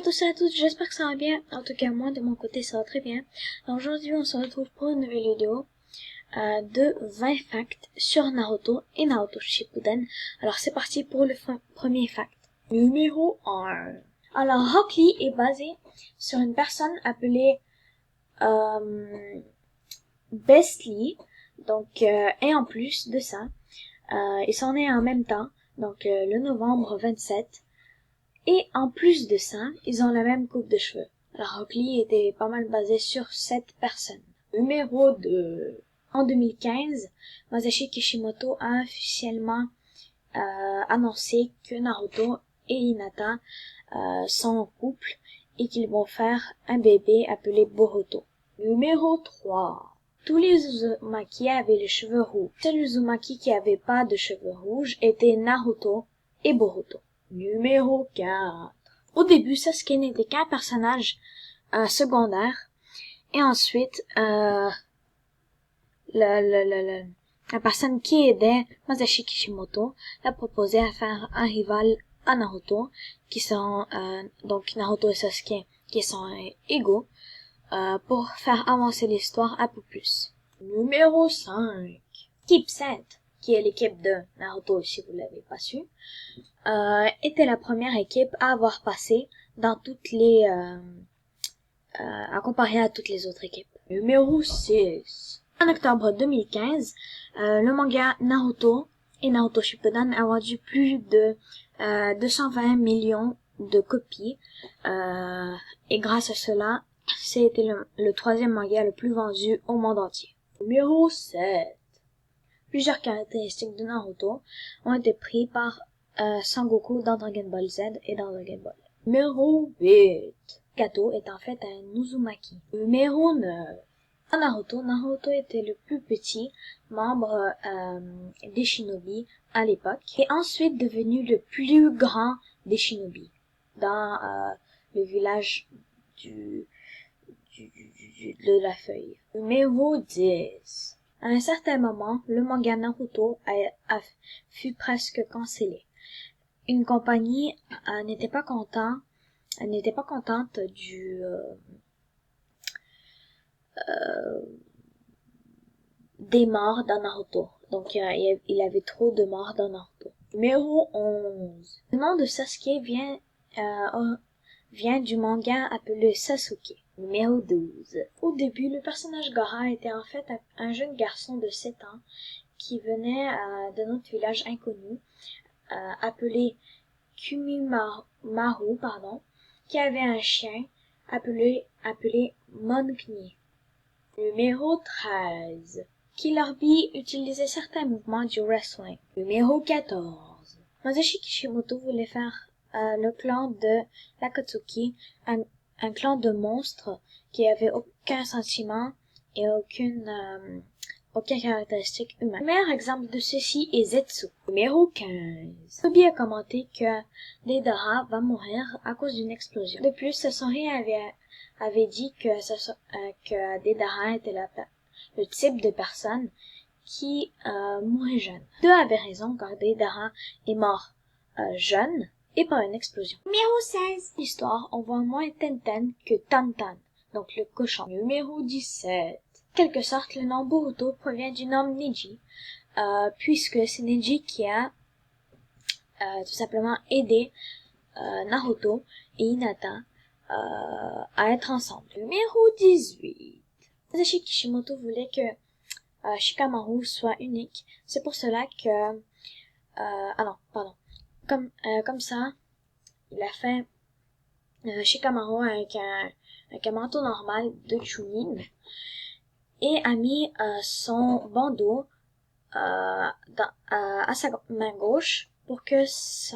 tous et à toutes, j'espère que ça va bien. En tout cas, moi, de mon côté, ça va très bien. Alors, aujourd'hui, on se retrouve pour une nouvelle vidéo de 20 facts sur Naruto et Naruto Shippuden. Alors, c'est parti pour le premier fact. Numéro 1. Alors, Rock Lee est basé sur une personne appelée Best Lee. Donc, et en plus de ça, ils sont nés en même temps, donc le novembre 27. Et en plus de ça, ils ont la même coupe de cheveux. Alors Rock Lee était pas mal basé sur cette personne. Numéro 2. En 2015, Masashi Kishimoto a officiellement annoncé que Naruto et Hinata sont en couple et qu'ils vont faire un bébé appelé Boruto. Numéro 3. Tous les Uzumaki avaient les cheveux rouges. Seul Uzumaki qui avait pas de cheveux rouges était Naruto et Boruto. Numéro 4. Au début, Sasuke n'était qu'un personnage secondaire. Et ensuite, la personne qui aidait Masashi Kishimoto l'a proposé à faire un rival à Naruto, qui sont donc Naruto et Sasuke, qui sont égaux, pour faire avancer l'histoire un peu plus. Numéro 5. Équipe 7, qui est l'équipe de Naruto, si vous l'avez pas su, était la première équipe à avoir passé dans toutes les à comparer à toutes les autres équipes. Numéro 6. En octobre 2015, le manga Naruto et Naruto Shippuden a vendu plus de 220 millions de copies et grâce à cela, c'était le troisième manga le plus vendu au monde entier. Numéro 7. Plusieurs caractéristiques de Naruto ont été prises par Sangoku dans Dragon Ball Z et dans Dragon Ball. Numéro 8. Kato est en fait un Uzumaki. Numéro 9. En Naruto était le plus petit membre des Shinobi à l'époque et ensuite devenu le plus grand des Shinobi dans le village de la feuille. Numéro 10. À un certain moment, le manga Naruto fut presque cancellé. Une compagnie n'était pas contente des morts dans Naruto. Donc il avait trop de morts dans Naruto. Numéro 11. Le nom de Sasuke vient du manga appelé Sasuke. Numéro 12. Au début, le personnage Gaara était en fait un jeune garçon de 7 ans qui venait de notre village inconnu appelé Kumimaru, qui avait un chien appelé Monkni. Numéro 13. Killer Bee utilisait certains mouvements du wrestling. Numéro 14. Masashi Kishimoto voulait faire le clan de l'Akatsuki, un clan de monstres qui avait aucun sentiment et aucune caractéristique humaine. Le meilleur exemple de ceci est Zetsu. Numéro 15. Toby a commenté que Deidara va mourir à cause d'une explosion. De plus, Sasori avait dit que Deidara était le type de personne qui mourait jeune. Deux avaient raison car Deidara est mort jeune et par une explosion. Numéro 16. L'histoire, on voit moins Tenten que Tantan, donc le cochon. Numéro 17. En quelque sorte, le nom Boruto provient du nom Neji, puisque c'est Neji qui a tout simplement aidé Naruto et Hinata à être ensemble. Numéro 18. Masashi Kishimoto voulait que Shikamaru soit unique. C'est pour cela que comme ça, il a fait Shikamaru avec un manteau normal de Chunin et a mis son bandeau à sa main gauche pour que ses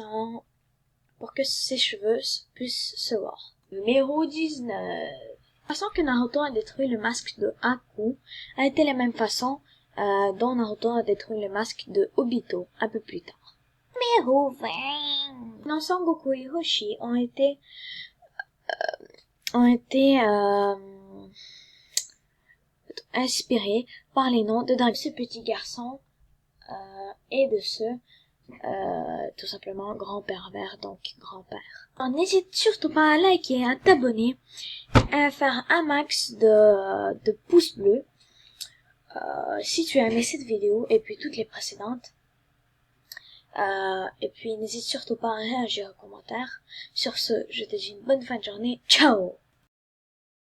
cheveux puissent se voir. Numéro 19. La façon que Naruto a détruit le masque de Haku a été la même façon dont Naruto a détruit le masque de Obito un peu plus tard. Numéro 20. Non, Sangoku et Hiroshi ont été inspirés par les noms de ce petit garçon et de ceux tout simplement grand-père vert, donc grand-père. Alors n'hésite surtout pas à liker, à t'abonner, à faire un max de pouces bleus si tu as aimé cette vidéo et puis toutes les précédentes. Et puis n'hésite surtout pas à réagir aux commentaires. Sur ce, je te dis une bonne fin de journée. Ciao!